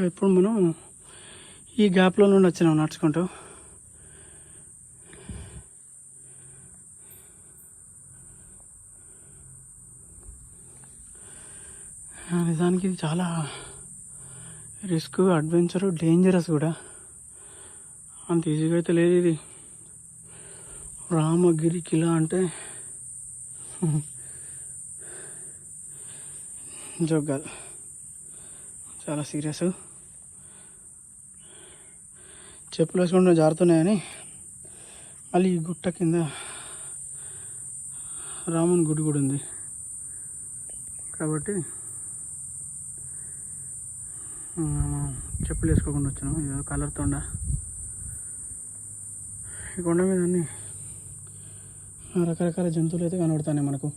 ఇప్పుడు మనం ఈ గ్యాప్లో నుండి వచ్చినాం నడుచుకుంటూ. నిజానికి ఇది చాలా రిస్క్, అడ్వెంచరు, డేంజరస్ కూడా. అంత ఈజీగా అయితే లేదు ఇది. రామగిరి కిలా అంటే జోక్ కాదు, చాలా సీరియస్. చెప్పులు వేసుకుంటూ జారుతున్నాయని మళ్ళీ ఈ గుట్ట కింద రాముని గుడి కూడా ఉంది కాబట్టి చెప్పులు వేసుకోకుండా వచ్చినాం. ఇది కలర్ తొండ. ఈ కొండ మీద అన్ని రకరకాల జంతువులు అయితే కనబడుతున్నాయి మనకు.